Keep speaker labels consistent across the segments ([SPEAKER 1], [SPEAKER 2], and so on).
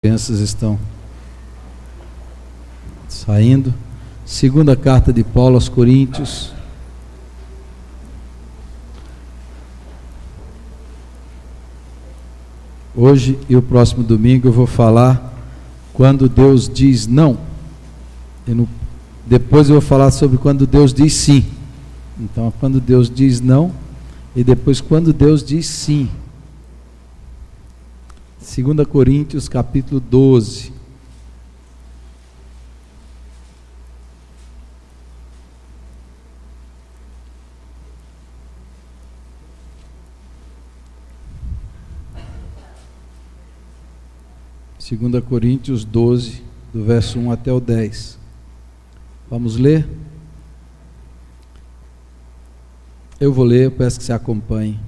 [SPEAKER 1] crianças estão saindo. Segunda carta de Paulo aos Coríntios. Hoje e o próximo domingo eu vou falar quando Deus diz não. Depois eu vou falar sobre quando Deus diz sim. Então, quando Deus diz não e depois quando Deus diz sim. 2 Coríntios capítulo 12. Segunda Coríntios 12, do verso 1 até o 10. Vamos ler? Eu vou ler, eu peço que você acompanhe.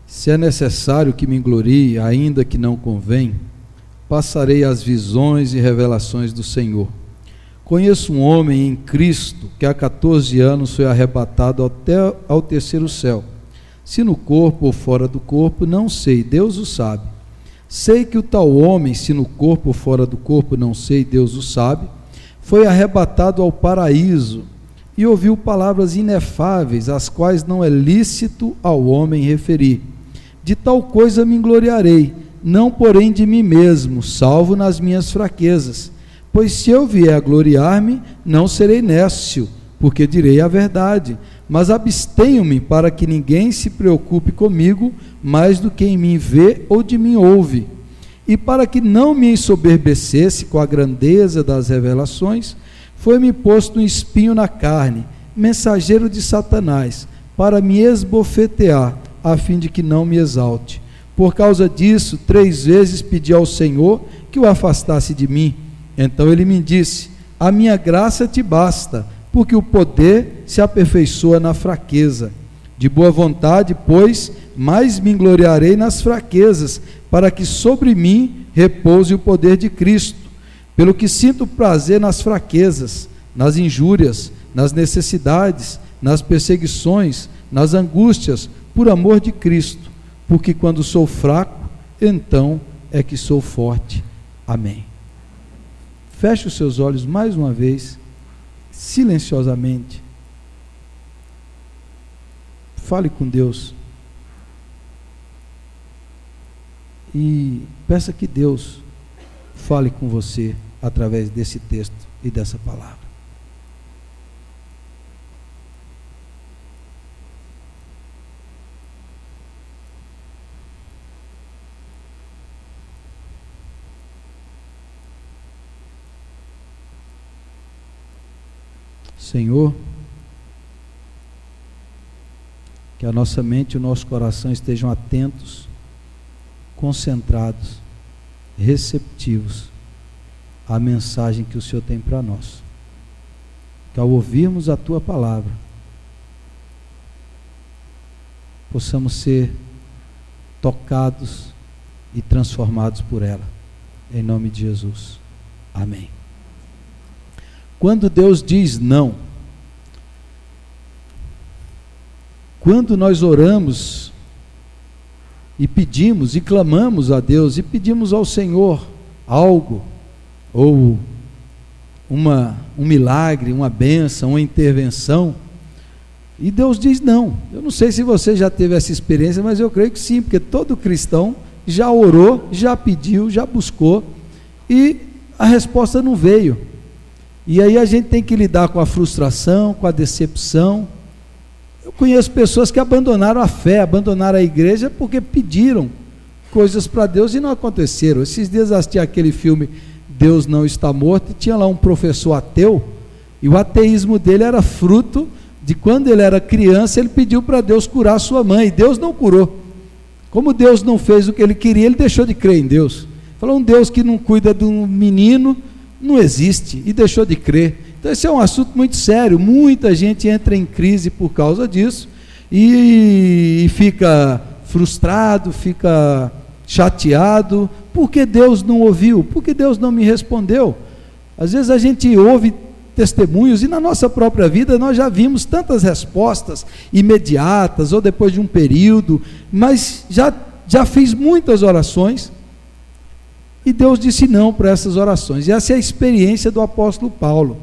[SPEAKER 1] Se é necessário que me glorie, ainda que não convém, passarei as visões e revelações do Senhor. Conheço um homem em Cristo que há 14 anos foi arrebatado até ao terceiro céu. Se no corpo ou fora do corpo, não sei, Deus o sabe. Sei que o tal homem, se no corpo ou fora do corpo, não sei, Deus o sabe, foi arrebatado ao paraíso e ouviu palavras inefáveis, as quais não é lícito ao homem referir. De tal coisa me gloriarei, não porém de mim mesmo, salvo nas minhas fraquezas. Pois se eu vier a gloriar-me, não serei nécio, porque direi a verdade, mas abstenho-me para que ninguém se preocupe comigo mais do que em mim vê ou de mim ouve. E para que não me ensoberbecesse com a grandeza das revelações, foi-me posto um espinho na carne, mensageiro de Satanás, para me esbofetear, a fim de que não me exalte. Por causa disso, 3 vezes pedi ao Senhor que o afastasse de mim. Então ele me disse: a minha graça te basta, porque o poder se aperfeiçoa na fraqueza. De boa vontade, pois, mais me gloriarei nas fraquezas, para que sobre mim repouse o poder de Cristo. Pelo que sinto prazer nas fraquezas, nas injúrias, nas necessidades, nas perseguições, nas angústias, por amor de Cristo, porque quando sou fraco, então é que sou forte. Amém. Feche os seus olhos mais uma vez, silenciosamente. Fale com Deus. E peça que Deus fale com você através desse texto e dessa palavra. Senhor, que a nossa mente e o nosso coração estejam atentos, concentrados, receptivos à mensagem que o Senhor tem para nós. Que ao ouvirmos a Tua palavra, possamos ser tocados e transformados por ela, em nome de Jesus. Amém. Quando Deus diz não, quando nós oramos e pedimos e clamamos a Deus e pedimos ao Senhor algo, ou um milagre, uma bênção, uma intervenção, e Deus diz não. Eu não sei se você já teve essa experiência, mas eu creio que sim, porque todo cristão já orou, já pediu, já buscou, e a resposta não veio. E aí a gente tem que lidar com a frustração, com a decepção. Eu conheço pessoas que abandonaram a fé, abandonaram a igreja porque pediram coisas para Deus e não aconteceram. Esses dias assisti aquele filme Deus Não Está Morto, e tinha lá um professor ateu, e o ateísmo dele era fruto de quando ele era criança, ele pediu para Deus curar sua mãe, e Deus não curou. Como Deus não fez o que ele queria, ele deixou de crer em Deus. Falou, um Deus que não cuida de um menino não existe, e deixou de crer. Então esse é um assunto muito sério. Muita gente entra em crise por causa disso e fica frustrado, fica chateado, porque Deus não ouviu, porque Deus não me respondeu. Às vezes a gente ouve testemunhos, e na nossa própria vida nós já vimos tantas respostas imediatas, ou depois de um período, mas já fiz muitas orações, E Deus disse não para essas orações. E essa é a experiência do apóstolo Paulo.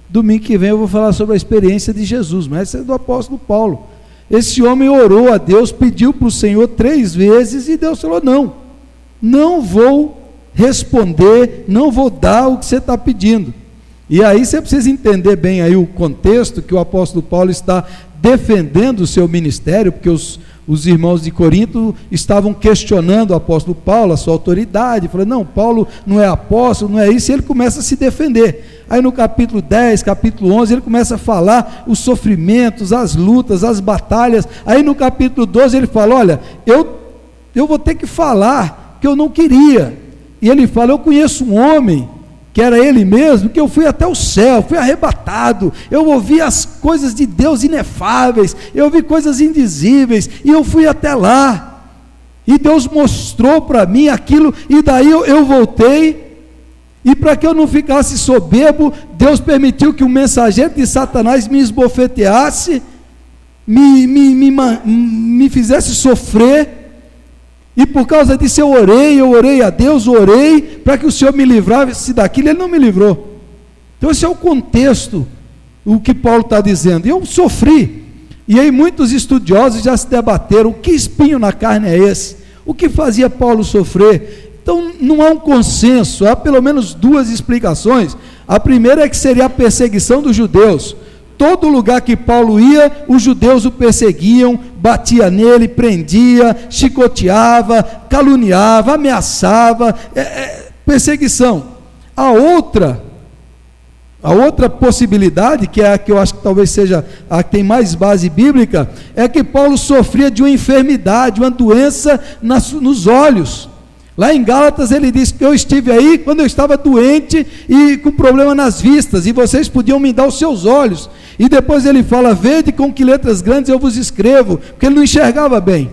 [SPEAKER 1] Domingo que vem eu vou falar sobre a experiência de Jesus, mas essa é do apóstolo Paulo. Esse homem orou a Deus, pediu para o Senhor 3 vezes, e Deus falou: não vou responder, não vou dar o que você está pedindo. E aí você precisa entender bem aí o contexto que o apóstolo Paulo está defendendo o seu ministério, porque os irmãos de Corinto estavam questionando o apóstolo Paulo, a sua autoridade, falando: não, Paulo não é apóstolo, não é isso, e ele começa a se defender. Aí no capítulo 10, capítulo 11, ele começa a falar os sofrimentos, as lutas, as batalhas. Aí no capítulo 12 ele fala: olha, eu vou ter que falar que eu não queria. E ele fala: eu conheço um homem, que era ele mesmo, que eu fui até o céu, fui arrebatado, eu ouvi as coisas de Deus inefáveis, eu ouvi coisas indizíveis, e eu fui até lá, e Deus mostrou para mim aquilo, e daí eu voltei, e para que eu não ficasse soberbo, Deus permitiu que o mensageiro de Satanás me esbofeteasse, me fizesse sofrer, e por causa disso eu orei a Deus, orei para que o Senhor me livrasse daquilo. Ele não me livrou. Então esse é o contexto, o que Paulo está dizendo. Eu sofri, e aí muitos estudiosos já se debateram: que espinho na carne é esse? O que fazia Paulo sofrer? Então não há um consenso, há pelo menos 2 explicações. A primeira é que seria a perseguição dos judeus. Todo lugar que Paulo ia, os judeus o perseguiam, batia nele, prendia, chicoteava, caluniava, ameaçava, perseguição. A outra possibilidade, que é a que eu acho que talvez seja a que tem mais base bíblica, é que Paulo sofria de uma enfermidade, uma doença nos olhos. Lá em Gálatas ele diz que eu estive aí quando eu estava doente e com problema nas vistas, e vocês podiam me dar os seus olhos. E depois ele fala: vede com que letras grandes eu vos escrevo, porque ele não enxergava bem.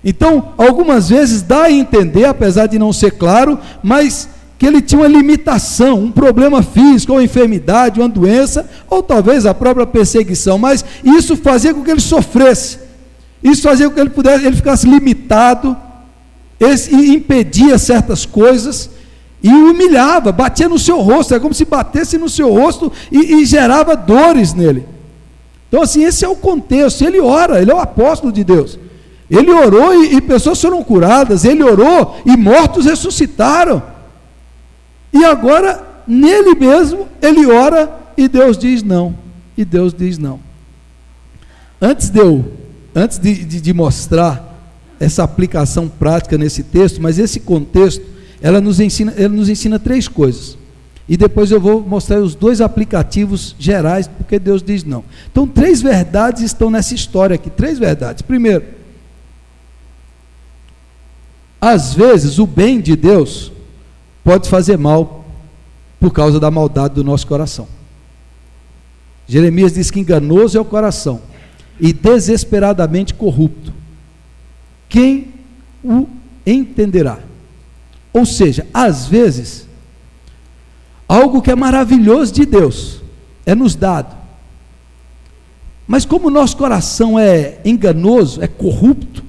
[SPEAKER 1] Então, algumas vezes dá a entender, apesar de não ser claro, mas que ele tinha uma limitação, um problema físico, ou enfermidade, uma doença, ou talvez a própria perseguição, mas isso fazia com que ele sofresse, isso fazia com que ele ficasse limitado, e impedia certas coisas, e o humilhava, batia no seu rosto, é como se batesse no seu rosto e gerava dores nele. Então assim, esse é o contexto. Ele ora, ele é o apóstolo de Deus, ele orou e pessoas foram curadas, ele orou e mortos ressuscitaram, e agora nele mesmo ele ora e Deus diz não, Antes de mostrar essa aplicação prática nesse texto, mas esse contexto, ela nos ensina 3 coisas, e depois eu vou mostrar os 2 aplicativos gerais, porque Deus diz não. Então 3 verdades estão nessa história aqui, 3 verdades. Primeiro, às vezes o bem de Deus pode fazer mal por causa da maldade do nosso coração. Jeremias diz que enganoso é o coração e desesperadamente corrupto, quem o entenderá? Ou seja, às vezes, algo que é maravilhoso de Deus é nos dado, mas como o nosso coração é enganoso, é corrupto,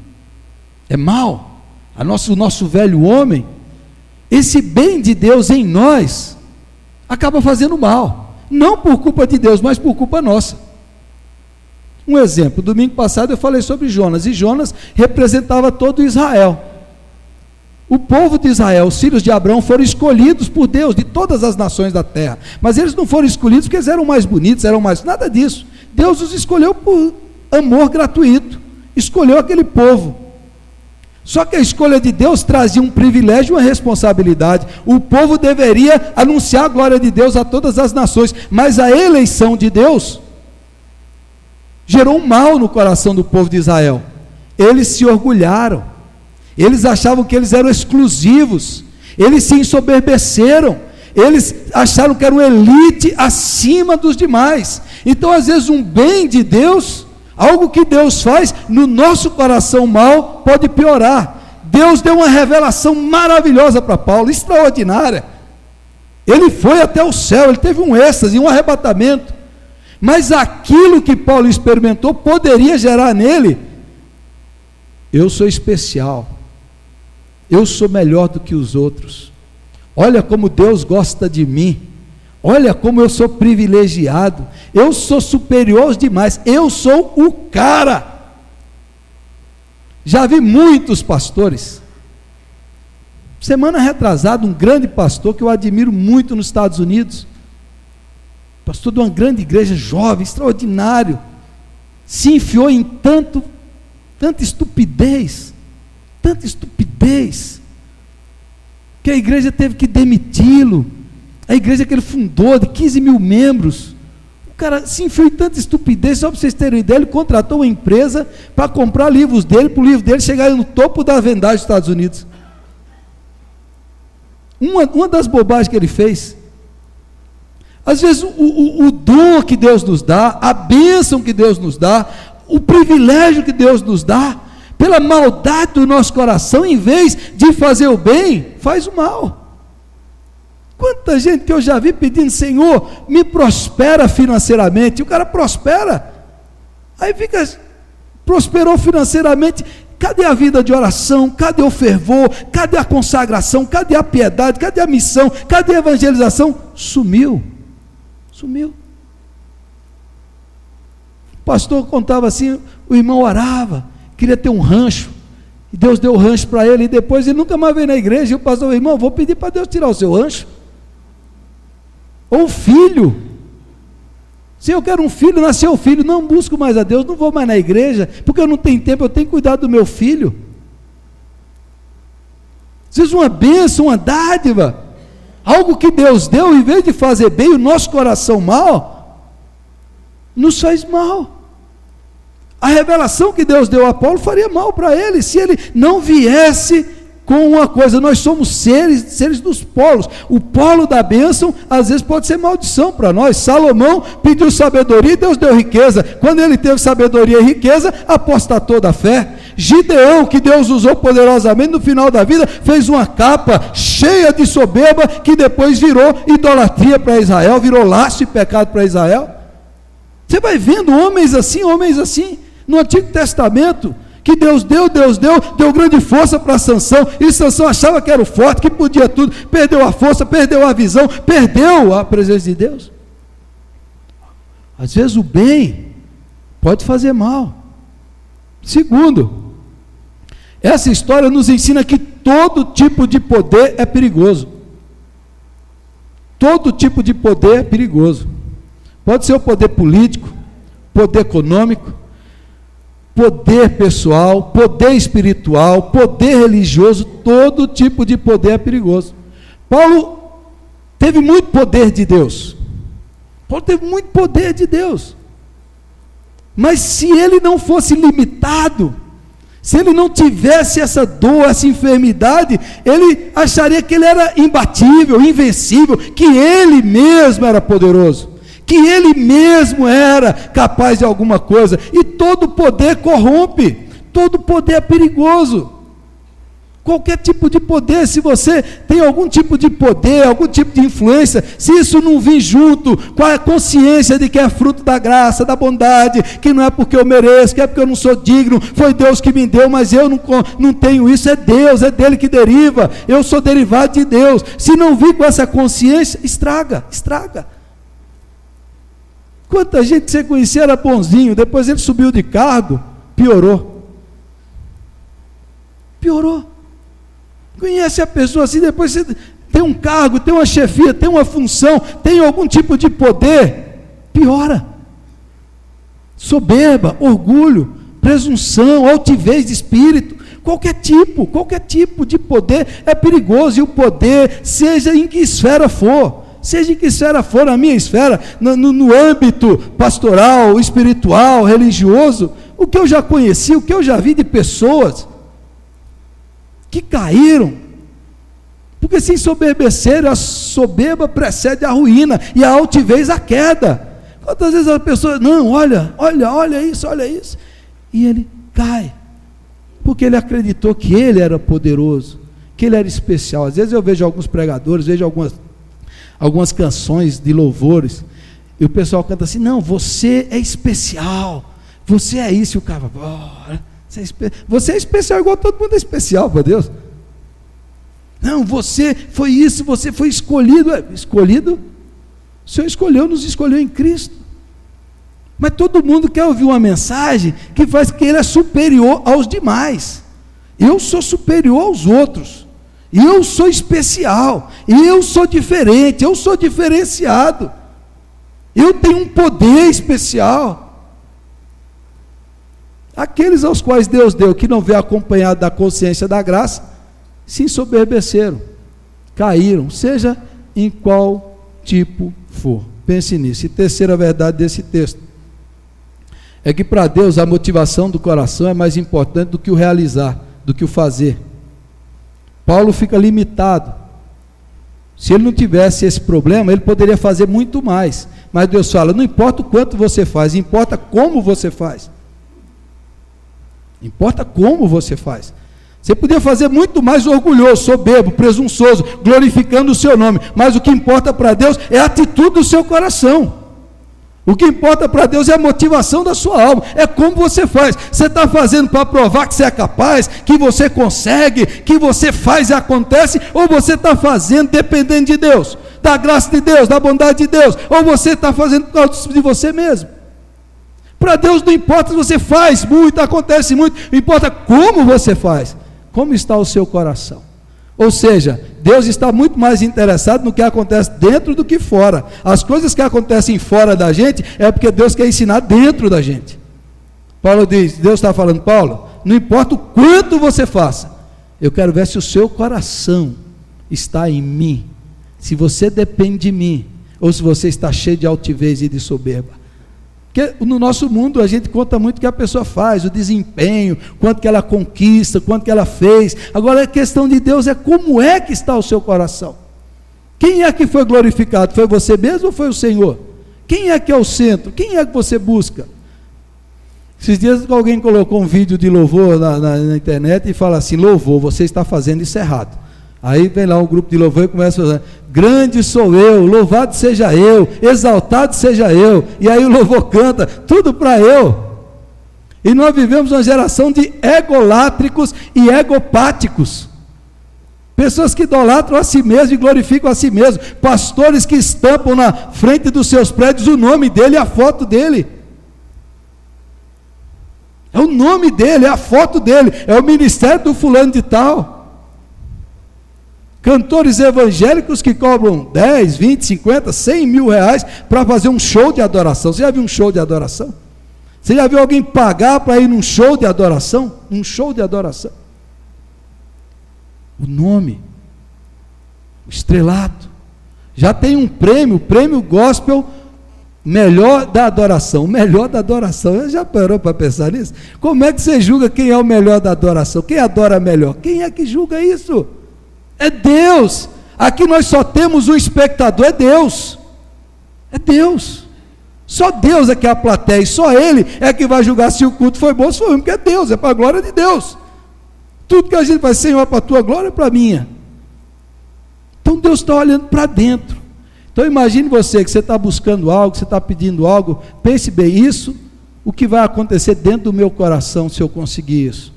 [SPEAKER 1] é mau, o nosso velho homem, esse bem de Deus em nós acaba fazendo mal, não por culpa de Deus, mas por culpa nossa. Um exemplo: domingo passado eu falei sobre Jonas, e Jonas representava todo Israel. O povo de Israel, os filhos de Abraão, foram escolhidos por Deus de todas as nações da terra, mas eles não foram escolhidos porque eles eram mais bonitos, nada disso. Deus os escolheu por amor gratuito, escolheu aquele povo. Só que a escolha de Deus trazia um privilégio e uma responsabilidade. O povo deveria anunciar a glória de Deus a todas as nações, mas a eleição de Deus gerou um mal no coração do povo de Israel. Eles se orgulharam, eles achavam que eles eram exclusivos, eles se ensoberbeceram, eles acharam que eram elite acima dos demais. Então às vezes um bem de Deus, algo que Deus faz no nosso coração mal, pode piorar. Deus deu uma revelação maravilhosa para Paulo, extraordinária. Ele foi até o céu, ele teve um êxtase, um arrebatamento, mas aquilo que Paulo experimentou poderia gerar nele: eu sou especial, eu sou melhor do que os outros, olha como Deus gosta de mim, olha como eu sou privilegiado, eu sou superior aos demais, eu sou o cara. Já vi muitos pastores. Semana retrasada, um grande pastor que eu admiro muito nos Estados Unidos, pastor de uma grande igreja, jovem, extraordinário, se enfiou em tanta estupidez, que a igreja teve que demiti-lo. A igreja que ele fundou, de 15 mil membros, o cara se enfiou em tanta estupidez. Só para vocês terem ideia, ele contratou uma empresa para comprar livros dele, para o livro dele chegar no topo da vendagem dos Estados Unidos. Uma das bobagens que ele fez. Às vezes o dom que Deus nos dá, a bênção que Deus nos dá, o privilégio que Deus nos dá, pela maldade do nosso coração, em vez de fazer o bem, faz o mal. Quanta gente que eu já vi pedindo: Senhor, me prospera financeiramente. E o cara prospera, aí prosperou financeiramente. Cadê a vida de oração? Cadê o fervor? Cadê a consagração? Cadê a piedade? Cadê a missão? Cadê a evangelização? Sumiu. O pastor contava assim: o irmão orava, queria ter um rancho, e Deus deu o rancho para ele, e depois ele nunca mais veio na igreja. E o pastor: irmão, vou pedir para Deus tirar o seu rancho. Ou filho: se eu quero um filho, nasceu o filho, não busco mais a Deus, não vou mais na igreja, porque eu não tenho tempo, eu tenho que cuidar do meu filho. Às vezes uma bênção, uma dádiva, algo que Deus deu, em vez de fazer bem, o nosso coração mal, nos faz mal. A revelação que Deus deu a Paulo faria mal para ele, se ele não viesse com uma coisa. Nós somos seres dos polos. O polo da bênção, às vezes pode ser maldição para nós. Salomão pediu sabedoria e Deus deu riqueza. Quando ele teve sabedoria e riqueza, apostatou da fé. Gideão, que Deus usou poderosamente, no final da vida, fez uma capa cheia de soberba, que depois virou idolatria para Israel, virou laço e pecado para Israel. Você vai vendo homens assim, no Antigo Testamento, que Deus deu grande força para Sansão, e Sansão achava que era o forte, que podia tudo, perdeu a força, perdeu a visão, perdeu a presença de Deus. Às vezes o bem pode fazer mal. Segundo, essa história nos ensina que todo tipo de poder é perigoso. Todo tipo de poder é perigoso. Pode ser o poder político, poder econômico, poder pessoal, poder espiritual, poder religioso. Todo tipo de poder é perigoso. Paulo teve muito poder de Deus. Mas se ele não fosse limitado, se ele não tivesse essa dor, essa enfermidade, ele acharia que ele era imbatível, invencível, que ele mesmo era poderoso, que ele mesmo era capaz de alguma coisa. E todo poder corrompe, todo poder é perigoso. Qualquer tipo de poder, se você tem algum tipo de poder, algum tipo de influência, se isso não vir junto com a consciência de que é fruto da graça, da bondade, que não é porque eu mereço, que é porque eu não sou digno, foi Deus que me deu, mas eu não tenho isso, é Deus, é dele que deriva, eu sou derivado de Deus. Se não vir com essa consciência, estraga. Quanta gente você conhecia era bonzinho, depois ele subiu de cargo, piorou. Conhece a pessoa assim, depois você tem um cargo, tem uma chefia, tem uma função, tem algum tipo de poder, piora. Soberba, orgulho, presunção, altivez de espírito, qualquer tipo de poder é perigoso. E o poder, seja em que esfera for, na minha esfera, no âmbito pastoral, espiritual, religioso, o que eu já conheci, o que eu já vi de pessoas que caíram, porque se ensoberbeceram, a soberba precede a ruína, e a altivez a queda. Quantas vezes a pessoa, não, olha isso, e ele cai, porque ele acreditou que ele era poderoso, que ele era especial. Às vezes eu vejo alguns pregadores, vejo algumas canções de louvores, e o pessoal canta assim: não, você é especial, você é isso, e o cara, você é especial igual todo mundo é especial para Deus. Não, você foi isso, você foi escolhido. Escolhido? O Senhor escolheu, nos escolheu em Cristo. Mas todo mundo quer ouvir uma mensagem que faz que ele é superior aos demais. Eu sou superior aos outros. Eu sou especial. Eu sou diferente. Eu sou diferenciado. Eu tenho um poder especial. Aqueles aos quais Deus deu, que não veio acompanhado da consciência da graça, se ensoberbeceram, caíram, seja em qual tipo for. Pense nisso. E terceira verdade desse texto é que para Deus a motivação do coração é mais importante do que o realizar, do que o fazer. Paulo fica limitado. Se ele não tivesse esse problema, ele poderia fazer muito mais. Mas Deus fala, não importa o quanto você faz, importa como você faz. Importa como você faz. Você podia fazer muito mais orgulhoso, soberbo, presunçoso, glorificando o seu nome, mas o que importa para Deus é a atitude do seu coração. O que importa para Deus é a motivação da sua alma, é como você faz. Você está fazendo para provar que você é capaz, que você consegue, que você faz e acontece, ou você está fazendo dependendo de Deus, da graça de Deus, da bondade de Deus, ou você está fazendo por causa de você mesmo. Para Deus não importa se você faz muito, acontece muito, importa como você faz, como está o seu coração. Ou seja, Deus está muito mais interessado no que acontece dentro do que fora. As coisas que acontecem fora da gente, é porque Deus quer ensinar dentro da gente. Paulo diz, Deus está falando, Paulo, não importa o quanto você faça, eu quero ver se o seu coração está em mim, se você depende de mim, ou se você está cheio de altivez e de soberba. Porque no nosso mundo a gente conta muito o que a pessoa faz, o desempenho, quanto que ela conquista, quanto que ela fez. Agora a questão de Deus é como é que está o seu coração. Quem é que foi glorificado? Foi você mesmo ou foi o Senhor? Quem é que é o centro? Quem é que você busca? Esses dias alguém colocou um vídeo de louvor na internet e fala assim, louvor, você está fazendo isso errado. Aí vem lá um grupo de louvor e começa a falar, grande sou eu, louvado seja eu, exaltado seja eu, e aí o louvor canta, tudo para eu. E nós vivemos uma geração de egolátricos e egopáticos, pessoas que idolatram a si mesmo e glorificam a si mesmo, pastores que estampam na frente dos seus prédios o nome dele e a foto dele. É o nome dele, é a foto dele, é o ministério do fulano de tal. Cantores evangélicos que cobram 10, 20, 50, 100 mil reais para fazer um show de adoração. Você já viu um show de adoração? Você já viu alguém pagar para ir num show de adoração? Um show de adoração. O nome, o estrelato. Já tem um prêmio, o prêmio gospel melhor da adoração. O melhor da adoração. Você já parou para pensar nisso? Como é que você julga quem é o melhor da adoração? Quem adora melhor? Quem é que julga isso? É Deus. Aqui nós só temos um espectador, é Deus. É Deus. Só Deus é que é a plateia, e só Ele é que vai julgar se o culto foi bom ou se foi ruim, porque é Deus, é para a glória de Deus. Tudo que a gente faz, Senhor, é para a tua glória, é para a minha. Então Deus está olhando para dentro. Então imagine você que você está buscando algo, você está pedindo algo, pense bem, isso, o que vai acontecer dentro do meu coração se eu conseguir isso?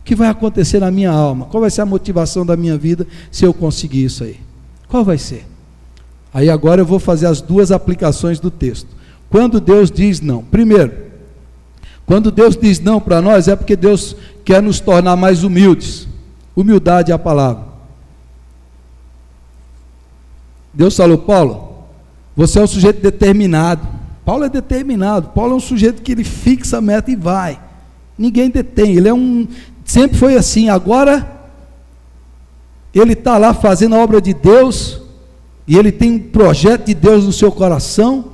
[SPEAKER 1] O que vai acontecer na minha alma? Qual vai ser a motivação da minha vida se eu conseguir isso aí? Qual vai ser? Aí agora eu vou fazer as duas aplicações do texto. Quando Deus diz não, primeiro, quando Deus diz não para nós, é porque Deus quer nos tornar mais humildes. Humildade é a palavra. Deus falou, Paulo, você é um sujeito determinado. Paulo é determinado, Paulo é um sujeito que ele fixa a meta e vai. Ninguém detém, ele é sempre foi assim. Agora ele está lá fazendo a obra de Deus, e ele tem um projeto de Deus no seu coração,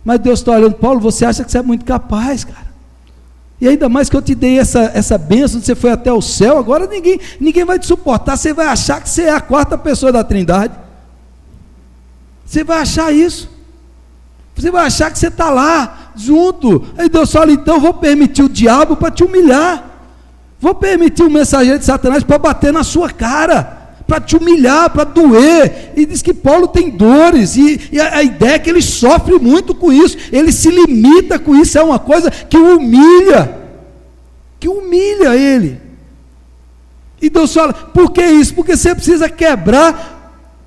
[SPEAKER 1] mas Deus está olhando, Paulo, você acha que você é muito capaz, cara? E ainda mais que eu te dei essa bênção, você foi até o céu, agora ninguém vai te suportar, você vai achar que você é a quarta pessoa da Trindade, você vai achar isso, você vai achar que você está lá, junto. Aí Deus fala, então eu vou permitir o diabo para te humilhar, vou permitir o mensageiro de Satanás para bater na sua cara, para te humilhar, para doer. E diz que Paulo tem dores, e a ideia é que ele sofre muito com isso, ele se limita com isso, é uma coisa que o humilha ele. E Deus fala, por que isso? Porque você precisa quebrar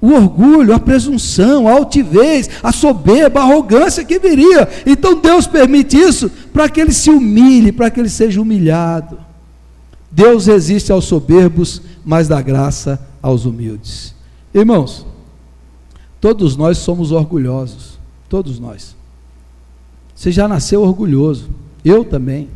[SPEAKER 1] o orgulho, a presunção, a altivez, a soberba, a arrogância que viria. Então Deus permite isso para que ele se humilhe, para que ele seja humilhado. Deus resiste aos soberbos, mas dá graça aos humildes. Irmãos, todos nós somos orgulhosos, todos nós. Você já nasceu orgulhoso, eu também.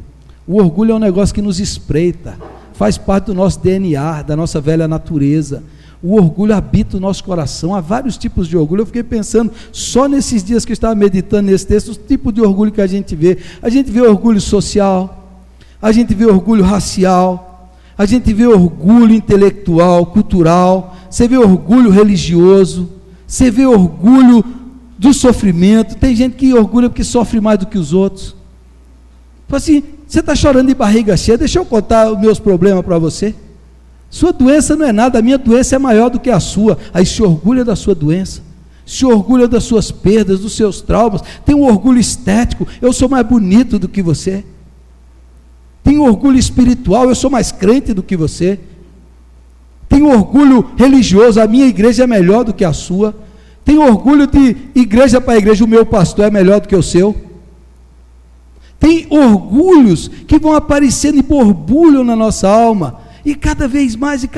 [SPEAKER 1] O orgulho é um negócio que nos espreita, faz parte do nosso DNA, da nossa velha natureza. O orgulho habita o nosso coração. Há vários tipos de orgulho. Eu fiquei pensando, só nesses dias que eu estava meditando nesse texto, os tipos de orgulho que a gente vê. A gente vê orgulho social, a gente vê orgulho racial, a gente vê orgulho intelectual, cultural, você vê orgulho religioso, você vê orgulho do sofrimento. Tem gente que orgulha porque sofre mais do que os outros. Então assim, você está chorando de barriga cheia, deixa eu contar os meus problemas para você. Sua doença não é nada, a minha doença é maior do que a sua. Aí se orgulha da sua doença, se orgulha das suas perdas, dos seus traumas. Tem um orgulho estético, eu sou mais bonito do que você. Tem um orgulho espiritual, eu sou mais crente do que você. Tem um orgulho religioso, a minha igreja é melhor do que a sua. Tem orgulho de igreja para igreja, o meu pastor é melhor do que o seu. Tem orgulhos que vão aparecendo e borbulham na nossa alma. E cada vez mais,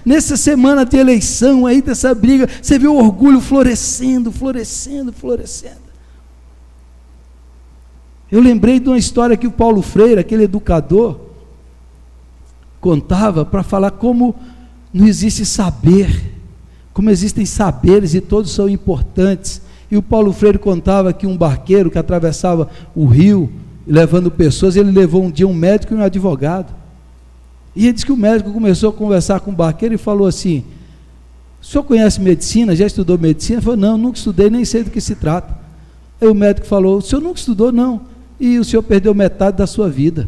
[SPEAKER 1] nessa semana de eleição aí, dessa briga, você vê o orgulho florescendo. Eu lembrei de uma história que o Paulo Freire, aquele educador, contava para falar como não existe saber, como existem saberes e todos são importantes. E o Paulo Freire contava que um barqueiro que atravessava o rio, levando pessoas, ele levou um dia um médico e um advogado. E ele disse que o médico começou a conversar com o barqueiro e falou assim: o senhor conhece medicina? Já estudou medicina? Ele falou: não, nunca estudei, nem sei do que se trata. Aí o médico falou: o senhor nunca estudou? Não. E o senhor perdeu metade da sua vida.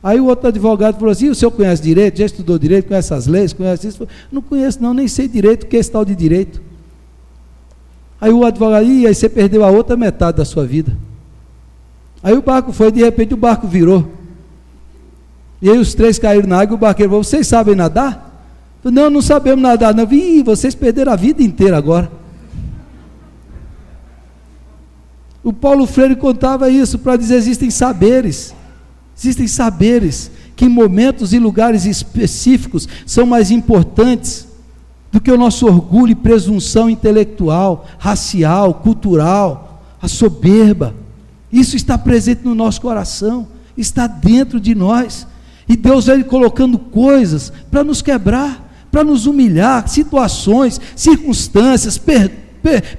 [SPEAKER 1] Aí o outro advogado falou assim: o senhor conhece direito? Já estudou direito? Conhece as leis? Conhece isso? Falei, não conheço não, nem sei direito o que é esse tal de direito. Aí o advogado: aí você perdeu a outra metade da sua vida. Aí o barco foi, de repente o barco virou. E aí os três caíram na água e o barqueiro falou: vocês sabem nadar? Falei, não, não sabemos nadar não. Ih, vocês perderam a vida inteira agora. O Paulo Freire contava isso para dizer: existem saberes que em momentos e lugares específicos são mais importantes do que o nosso orgulho e presunção intelectual, racial, cultural, a soberba. Isso está presente no nosso coração, está dentro de nós. E Deus vai colocando coisas para nos quebrar, para nos humilhar, situações, circunstâncias,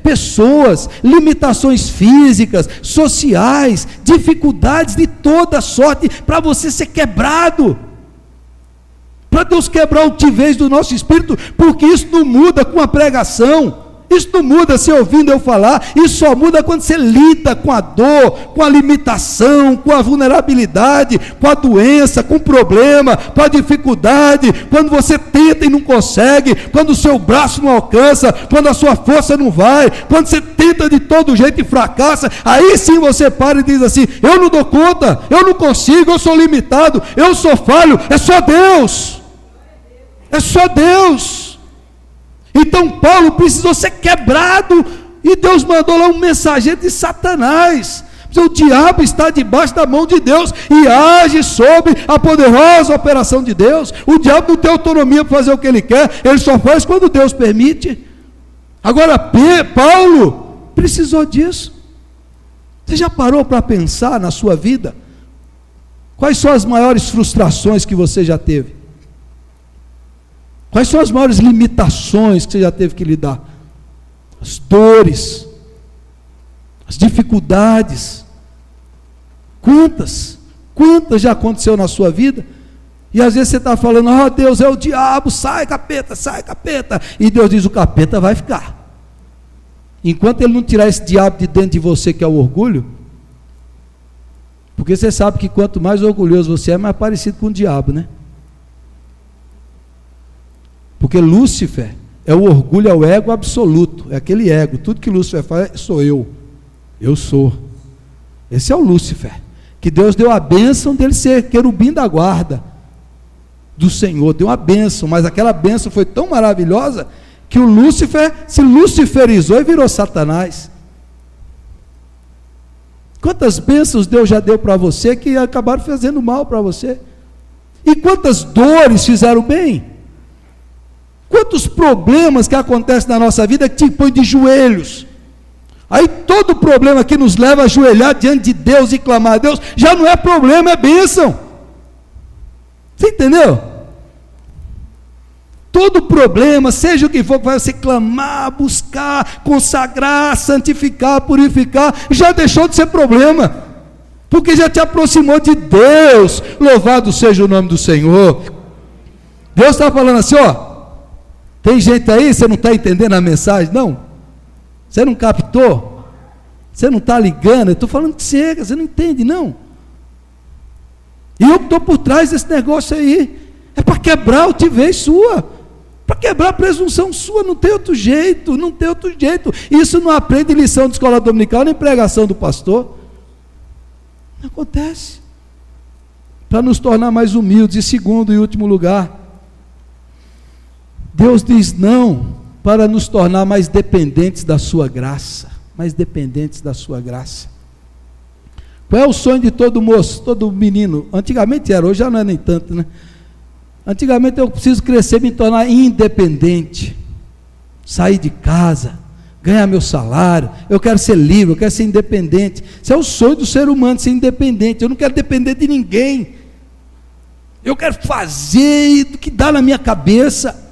[SPEAKER 1] pessoas, limitações físicas, sociais, dificuldades de toda sorte, para você ser quebrado, para Deus quebrar a altivez do nosso espírito, porque isso não muda com a pregação. Isso não muda você ouvindo eu falar, isso só muda quando você lida com a dor, com a limitação, com a vulnerabilidade, com a doença, com o problema, com a dificuldade, quando você tenta e não consegue, quando o seu braço não alcança, quando a sua força não vai, quando você tenta de todo jeito e fracassa, aí sim você para e diz assim: eu não dou conta, eu não consigo, eu sou limitado, eu sou falho. É só Deus, é só Deus. Então Paulo precisou ser quebrado, e Deus mandou lá um mensageiro de Satanás. O diabo está debaixo da mão de Deus e age sobre a poderosa operação de Deus. O diabo não tem autonomia para fazer o que ele quer, ele só faz quando Deus permite. Agora Paulo precisou disso. Você já parou para pensar na sua vida? Quais são as maiores frustrações que você já teve? Quais são as maiores limitações que você já teve que lidar? As dores, as dificuldades. Quantas já aconteceu na sua vida? E às vezes você está falando: oh Deus, é o diabo, sai capeta, e Deus diz: o capeta vai ficar. Enquanto ele não tirar esse diabo de dentro de você, que é o orgulho, porque você sabe que quanto mais orgulhoso você é, mais parecido com o diabo, né? Porque Lúcifer é o orgulho, é o ego absoluto, é aquele ego, tudo que Lúcifer faz, sou eu sou. Esse é o Lúcifer, que Deus deu a bênção dele ser querubim da guarda. do Senhor, deu uma bênção, mas aquela bênção foi tão maravilhosa que o Lúcifer se luciferizou e virou Satanás. Quantas bênçãos Deus já deu para você que acabaram fazendo mal para você? E quantas dores fizeram bem? Quantos problemas que acontecem na nossa vida que te põe de joelhos? Aí todo problema que nos leva a ajoelhar diante de Deus e clamar a Deus, já não é problema, é bênção. Você entendeu? Todo problema, seja o que for, que vai você clamar, buscar, consagrar, santificar, purificar, já deixou de ser problema, porque já te aproximou de Deus. Louvado seja o nome do Senhor. Deus está falando assim, ó, tem gente aí, você não está entendendo a mensagem? Não, você não captou, você não está ligando, eu estou falando que você não entende, não. E eu que estou por trás desse negócio aí, é para quebrar a altivez sua, para quebrar a presunção sua, não tem outro jeito, não tem outro jeito. Isso não aprende em lição de escola dominical, nem pregação do pastor, não acontece. Para nos tornar mais humildes. E segundo e último lugar, Deus diz não para nos tornar mais dependentes da sua graça, mais dependentes da sua graça. Qual é o sonho de todo moço, todo menino? Antigamente era, hoje já não é nem tanto, né? Antigamente eu preciso crescer, me tornar independente, sair de casa, ganhar meu salário, eu quero ser livre, eu quero ser independente. Isso é o sonho do ser humano, ser independente. Eu não quero depender de ninguém, eu quero fazer do que dá na minha cabeça.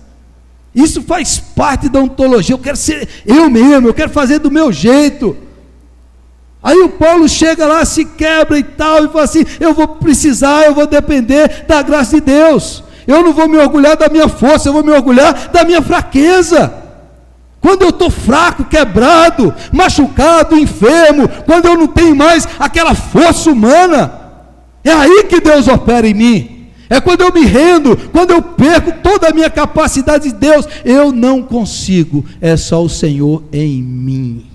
[SPEAKER 1] Isso faz parte da ontologia. Eu quero ser eu mesmo, eu quero fazer do meu jeito. Aí o Paulo chega lá, se quebra e tal, e fala assim, eu vou precisar, eu vou depender da graça de Deus, eu não vou me orgulhar da minha força, eu vou me orgulhar da minha fraqueza. Quando eu estou fraco, quebrado, machucado, enfermo, quando eu não tenho mais aquela força humana, é aí que Deus opera em mim. É quando eu me rendo, quando eu perco toda a minha capacidade de Deus, eu não consigo, é só o Senhor em mim.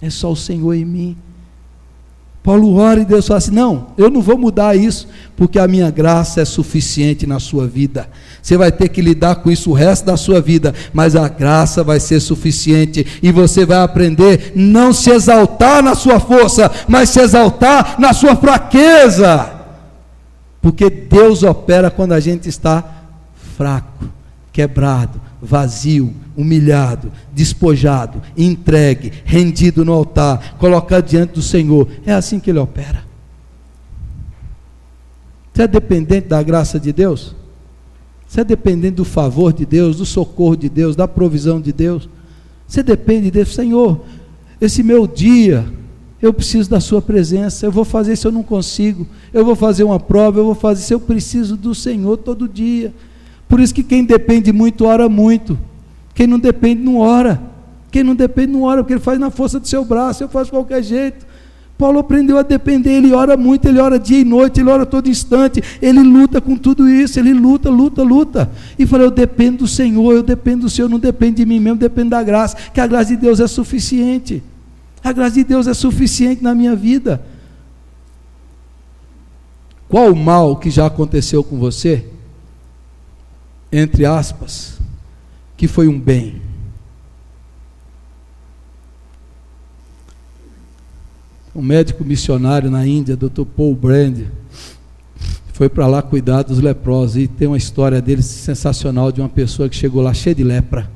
[SPEAKER 1] É só o Senhor em mim. Paulo ora e Deus fala assim, não, eu não vou mudar isso, porque a minha graça é suficiente na sua vida. Você vai ter que lidar com isso o resto da sua vida, mas a graça vai ser suficiente, e você vai aprender não se exaltar na sua força, mas se exaltar na sua fraqueza, porque Deus opera quando a gente está fraco, quebrado, vazio, humilhado, despojado, entregue, rendido no altar, colocado diante do Senhor. É assim que Ele opera. Você é dependente da graça de Deus? Você é dependente do favor de Deus, do socorro de Deus, da provisão de Deus? Você depende de Deus? Senhor, esse meu dia, eu preciso da sua presença. Eu vou fazer se eu não consigo, eu vou fazer uma prova, eu vou fazer se eu preciso do Senhor todo dia. Por isso que quem depende muito, ora muito. Quem não depende, não ora. Quem não depende, não ora, porque ele faz na força do seu braço, eu faço de qualquer jeito. Paulo aprendeu a depender, ele ora muito, ele ora dia e noite, ele ora todo instante, ele luta com tudo isso, ele luta. E falou, eu dependo do Senhor, eu dependo do Senhor, não dependo de mim mesmo, dependo da graça, que a graça de Deus é suficiente. A graça de Deus é suficiente na minha vida. Qual o mal que já aconteceu com você, entre aspas, que foi um bem? Um médico missionário na Índia, Dr. Paul Brand, foi para lá cuidar dos leprosos, e tem uma história dele sensacional, de uma pessoa que chegou lá cheia de lepra,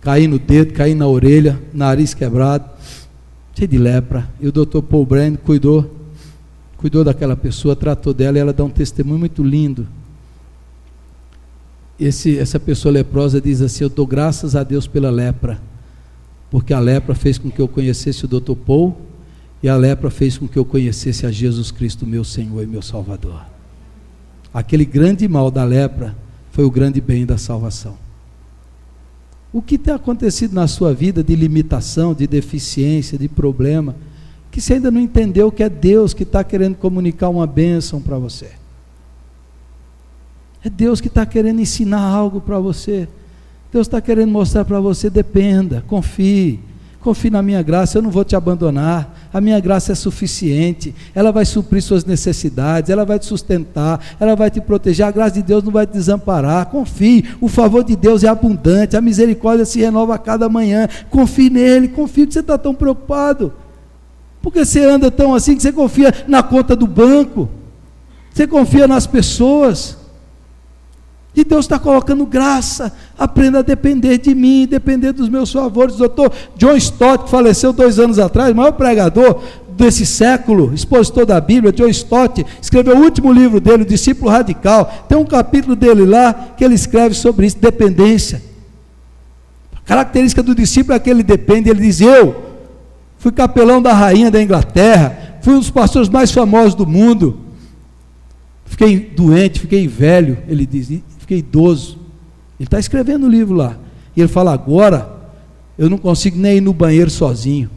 [SPEAKER 1] caindo no dedo, caindo na orelha, nariz quebrado, cheio de lepra, e o Dr. Paul Brand cuidou daquela pessoa, tratou dela, e ela dá um testemunho muito lindo. Essa pessoa leprosa diz assim, eu dou graças a Deus pela lepra, porque a lepra fez com que eu conhecesse o Dr. Paul, e a lepra fez com que eu conhecesse a Jesus Cristo, meu Senhor e meu Salvador. Aquele grande mal da lepra foi o grande bem da salvação. O que tem acontecido na sua vida de limitação, de deficiência, de problema, que você ainda não entendeu que é Deus que está querendo comunicar uma bênção para você? É Deus que está querendo ensinar algo para você. Deus está querendo mostrar para você, dependa, confie na minha graça, eu não vou te abandonar. a minha graça é suficiente, ela vai suprir suas necessidades, ela vai te sustentar, ela vai te proteger, a graça de Deus não vai te desamparar. Confie, o favor de Deus é abundante, a misericórdia se renova a cada manhã. Confie nele, confie. Que você está tão preocupado, porque você anda tão assim que você confia na conta do banco, você confia nas pessoas. E Deus está colocando graça. Aprenda a depender de mim, depender dos meus favores. O doutor John Stott, que faleceu 2 anos atrás, o maior pregador desse século, expositor da Bíblia, John Stott, escreveu o último livro dele, O Discípulo Radical. Tem um capítulo dele lá, que ele escreve sobre isso, dependência. A característica do discípulo é que ele depende. Ele diz: eu fui capelão da rainha da Inglaterra, fui um dos pastores mais famosos do mundo, fiquei doente, fiquei velho, ele diz, fiquei idoso. Ele está escrevendo o livro lá, e ele fala: agora eu não consigo nem ir no banheiro sozinho.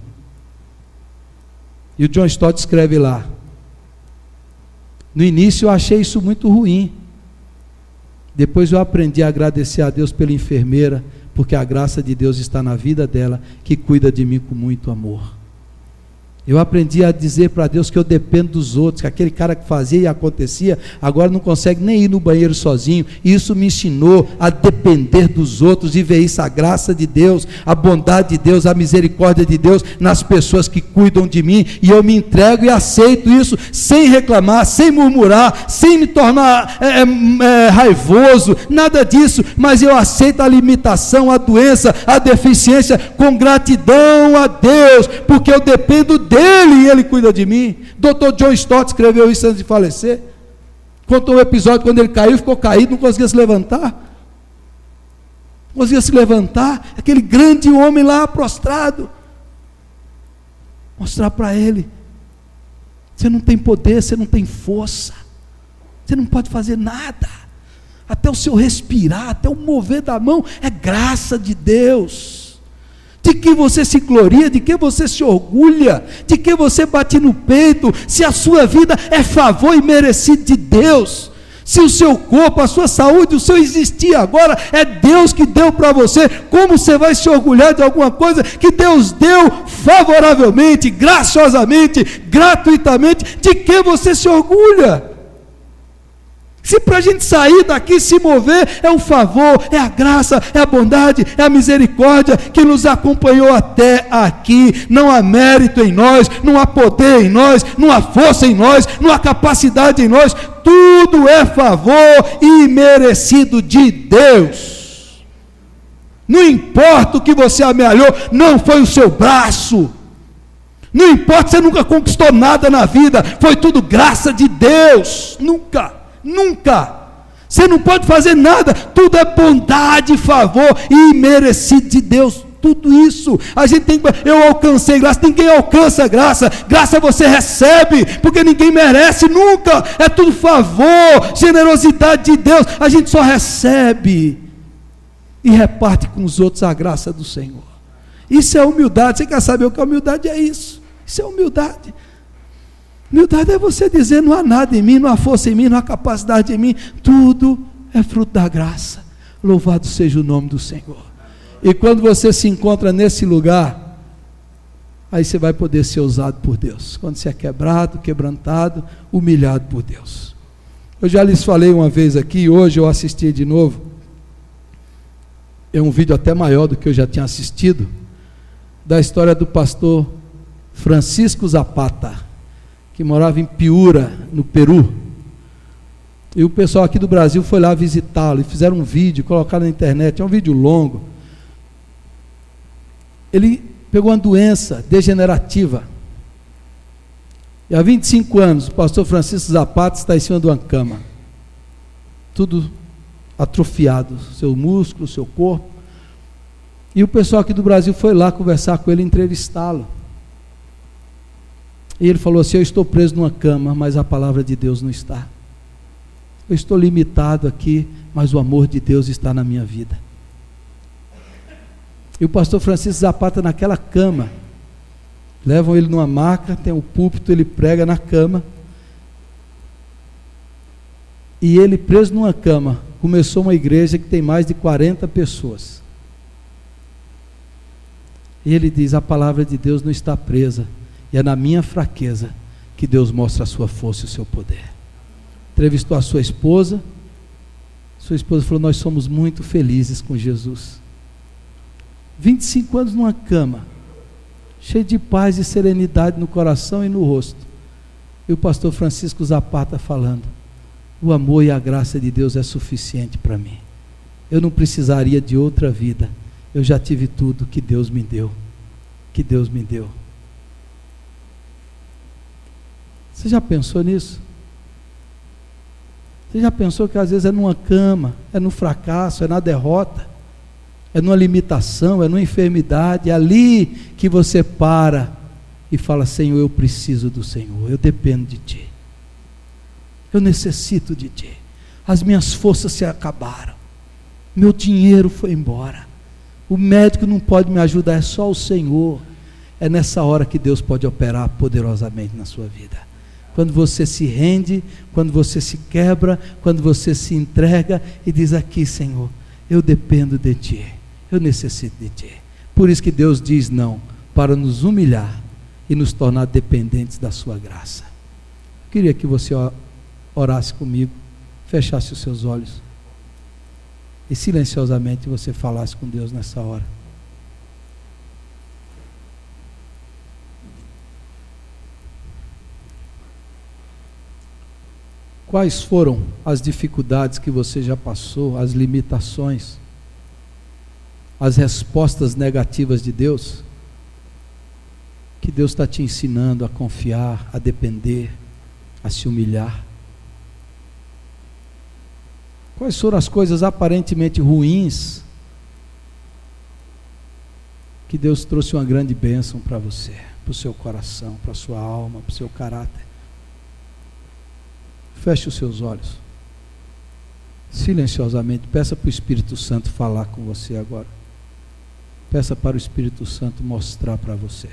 [SPEAKER 1] E o John Stott escreve lá: no início eu achei isso muito ruim, depois eu aprendi a agradecer a Deus pela enfermeira, porque a graça de Deus está na vida dela, que cuida de mim com muito amor. Eu aprendi a dizer para Deus que eu dependo dos outros, que aquele cara que fazia e acontecia, agora não consegue nem ir no banheiro sozinho. E isso me ensinou a depender dos outros e ver isso, a graça de Deus, a bondade de Deus, a misericórdia de Deus nas pessoas que cuidam de mim, e eu me entrego e aceito isso, sem reclamar, sem murmurar, sem me tornar raivoso, nada disso, mas eu aceito a limitação, a doença, a deficiência, com gratidão a Deus, porque eu dependo dele e ele cuida de mim. Dr. John Stott escreveu isso antes de falecer. Contou o episódio quando ele caiu, ficou caído, não conseguia se levantar. Não conseguia se levantar. Aquele grande homem lá prostrado. Mostrar para ele: você não tem poder, você não tem força, você não pode fazer nada. Até o seu respirar, até o mover da mão é graça de Deus. De que você se gloria, de que você se orgulha, de que você bate no peito, se a sua vida é favor imerecido de Deus, se o seu corpo, a sua saúde, o seu existir agora é Deus que deu para você, como você vai se orgulhar de alguma coisa que Deus deu favoravelmente, graciosamente, gratuitamente? De que você se orgulha? Se para a gente sair daqui, se mover, é o favor, é a graça, é a bondade, é a misericórdia que nos acompanhou até aqui. Não há mérito em nós, não há poder em nós, não há força em nós, não há capacidade em nós. Tudo é favor imerecido de Deus. Não importa o que você amealhou, não foi o seu braço. Não importa, você nunca conquistou nada na vida, foi tudo graça de Deus. Nunca. Você não pode fazer nada, tudo é bondade, favor e merecido de Deus. Tudo isso, a gente tem, eu alcancei graça, ninguém alcança graça você recebe, porque ninguém merece nunca, é tudo favor, generosidade de Deus, a gente só recebe e reparte com os outros a graça do Senhor. Isso é humildade. Você quer saber o que é humildade? É isso é humildade. Humildade é você dizer: não há nada em mim, não há força em mim, não há capacidade em mim, tudo é fruto da graça. Louvado seja o nome do Senhor. E quando você se encontra nesse lugar, aí você vai poder ser usado por Deus. Quando você é quebrado, quebrantado, humilhado por Deus. Eu já lhes falei uma vez aqui, hoje eu assisti de novo. É um vídeo até maior do que eu já tinha assistido, da história do pastor Francisco Zapata, que morava em Piura, no Peru. E o pessoal aqui do Brasil foi lá visitá-lo, e fizeram um vídeo, colocaram na internet, é um vídeo longo. Ele pegou uma doença degenerativa, e há 25 anos, o pastor Francisco Zapata está em cima de uma cama, tudo atrofiado, seu músculo, seu corpo, e o pessoal aqui do Brasil foi lá conversar com ele, entrevistá-lo. E ele falou assim: eu estou preso numa cama, mas a palavra de Deus não está. Eu estou limitado aqui, mas o amor de Deus está na minha vida. E o pastor Francisco Zapata naquela cama, levam ele numa maca, tem um púlpito, ele prega na cama, e ele preso numa cama, começou uma igreja que tem mais de 40 pessoas. E ele diz: a palavra de Deus não está presa, E é na minha fraqueza que Deus mostra a sua força e o seu poder. Entrevistou a sua esposa falou: nós somos muito felizes com Jesus. 25 anos numa cama, cheio de paz e serenidade no coração e no rosto. E o pastor Francisco Zapata falando: o amor e a graça de Deus é suficiente para mim. Eu não precisaria de outra vida. Eu já tive tudo que Deus me deu. Que Deus me deu. Você já pensou nisso? Você já pensou que às vezes é numa cama, é no fracasso, é na derrota, é numa limitação, é numa enfermidade, é ali que você para e fala: Senhor, eu preciso do Senhor, eu dependo de Ti, eu necessito de Ti, as minhas forças se acabaram, meu dinheiro foi embora, o médico não pode me ajudar, é só o Senhor. É nessa hora que Deus pode operar poderosamente na sua vida. Quando você se rende, quando você se quebra, quando você se entrega e diz: aqui, Senhor, eu dependo de Ti, eu necessito de Ti. Por isso que Deus diz não, para nos humilhar e nos tornar dependentes da sua graça. Queria que você orasse comigo, fechasse os seus olhos e silenciosamente você falasse com Deus nessa hora. Quais foram as dificuldades que você já passou, as limitações, as respostas negativas de Deus, que Deus está te ensinando a confiar, a depender, a se humilhar? Quais foram as coisas aparentemente ruins, que Deus trouxe uma grande bênção para você, para o seu coração, para a sua alma, para o seu caráter? Feche os seus olhos, silenciosamente, peça para o Espírito Santo falar com você agora. Peça para o Espírito Santo mostrar para você.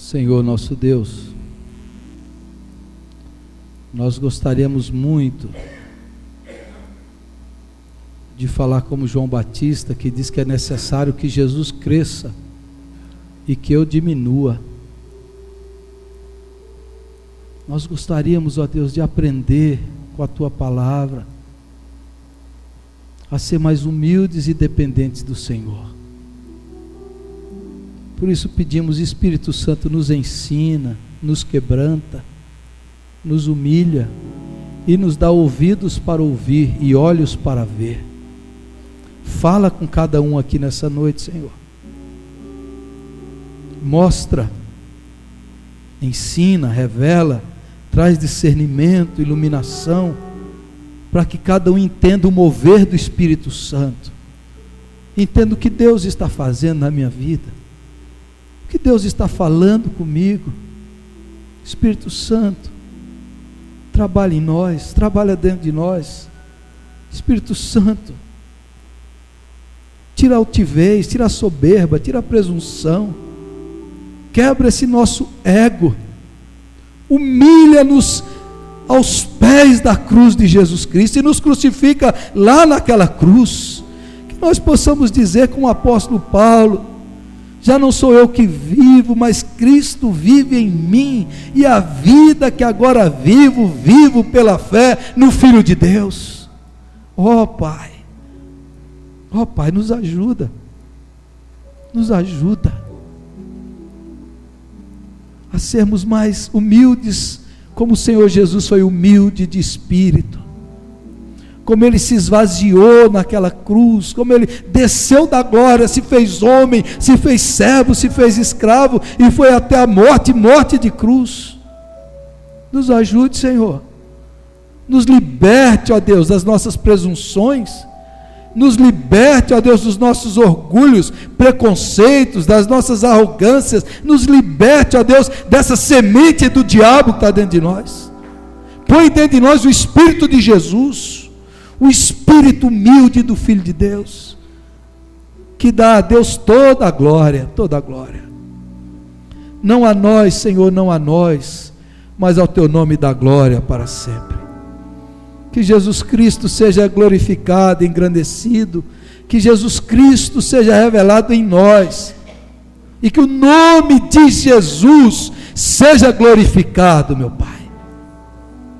[SPEAKER 1] Senhor nosso Deus, nós gostaríamos muito de falar como João Batista, que diz que é necessário que Jesus cresça e que eu diminua. Nós gostaríamos, ó Deus, de aprender com a Tua palavra a ser mais humildes e dependentes do Senhor. Por isso pedimos: Espírito Santo, nos ensina, nos quebranta, nos humilha e nos dá ouvidos para ouvir e olhos para ver. Fala com cada um aqui nessa noite, Senhor. Mostra, ensina, revela, traz discernimento, iluminação, para que cada um entenda o mover do Espírito Santo, entenda o que Deus está fazendo na minha vida, o que Deus está falando comigo. Espírito Santo, trabalha em nós, trabalha dentro de nós. Espírito Santo, tira a altivez, tira a soberba, tira a presunção, quebra esse nosso ego, humilha-nos aos pés da cruz de Jesus Cristo e nos crucifica lá naquela cruz, que nós possamos dizer com o apóstolo Paulo: Já não sou eu que vivo, mas Cristo vive em mim, e a vida que agora vivo, vivo pela fé no Filho de Deus. Ó Pai, nos ajuda a sermos mais humildes, como o Senhor Jesus foi humilde de espírito, como Ele se esvaziou naquela cruz, como Ele desceu da glória, se fez homem, se fez servo, se fez escravo, e foi até a morte de cruz. Nos ajude, Senhor, nos liberte, ó Deus, das nossas presunções, nos liberte, ó Deus, dos nossos orgulhos, preconceitos, das nossas arrogâncias, nos liberte, ó Deus, dessa semente do diabo que está dentro de nós. Põe dentro de nós o Espírito de Jesus, o Espírito humilde do Filho de Deus, que dá a Deus toda a glória, não a nós, Senhor, não a nós, mas ao Teu nome dá glória para sempre. Que Jesus Cristo seja glorificado, engrandecido, que Jesus Cristo seja revelado em nós, e que o nome de Jesus seja glorificado, meu Pai.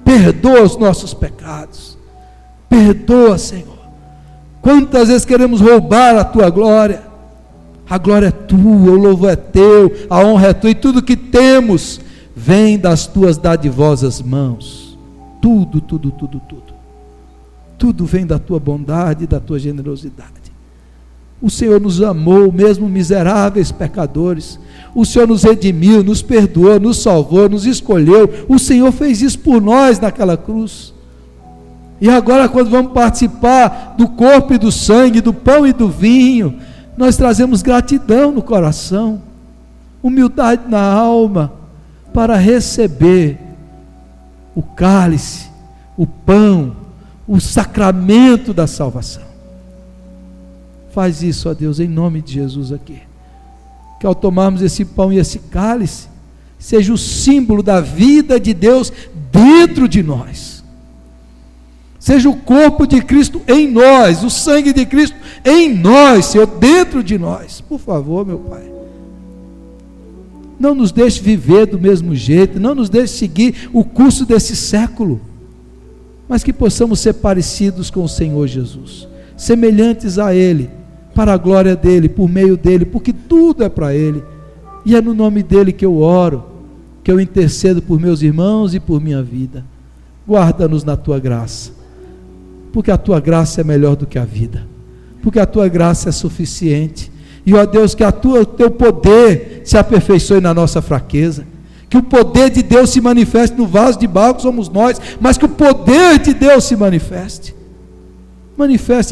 [SPEAKER 1] Perdoa os nossos pecados, perdoa, Senhor. Quantas vezes queremos roubar a Tua glória? A glória é Tua, o louvor é Teu, a honra é Tua, e tudo que temos vem das Tuas dadivosas mãos. Tudo vem da Tua bondade e da Tua generosidade. O Senhor nos amou, mesmo miseráveis pecadores. O Senhor nos redimiu, nos perdoou, nos salvou, nos escolheu. O Senhor fez isso por nós naquela cruz. E agora, quando vamos participar do corpo e do sangue, do pão e do vinho, nós trazemos gratidão no coração, humildade na alma, para receber o cálice, o pão, o sacramento da salvação. Faz isso, ó Deus, em nome de Jesus aqui, que ao tomarmos esse pão e esse cálice, seja o símbolo da vida de Deus dentro de nós, seja o corpo de Cristo em nós, o sangue de Cristo em nós, Senhor, dentro de nós. Por favor, meu Pai, não nos deixe viver do mesmo jeito, não nos deixe seguir o curso desse século, mas que possamos ser parecidos com o Senhor Jesus, semelhantes a Ele, para a glória dEle, por meio dEle, porque tudo é para Ele, e é no nome dEle que eu oro, que eu intercedo por meus irmãos e por minha vida. Guarda-nos na Tua graça, porque a Tua graça é melhor do que a vida, porque a Tua graça é suficiente, e ó Deus, que o Teu poder se aperfeiçoe na nossa fraqueza, que o poder de Deus se manifeste no vaso de barro que somos nós, mas que o poder de Deus se manifeste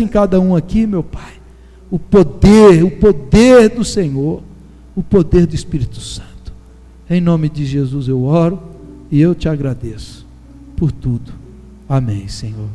[SPEAKER 1] em cada um aqui, meu Pai, o poder do Senhor, o poder do Espírito Santo. Em nome de Jesus eu oro, e eu te agradeço por tudo. Amém, Senhor.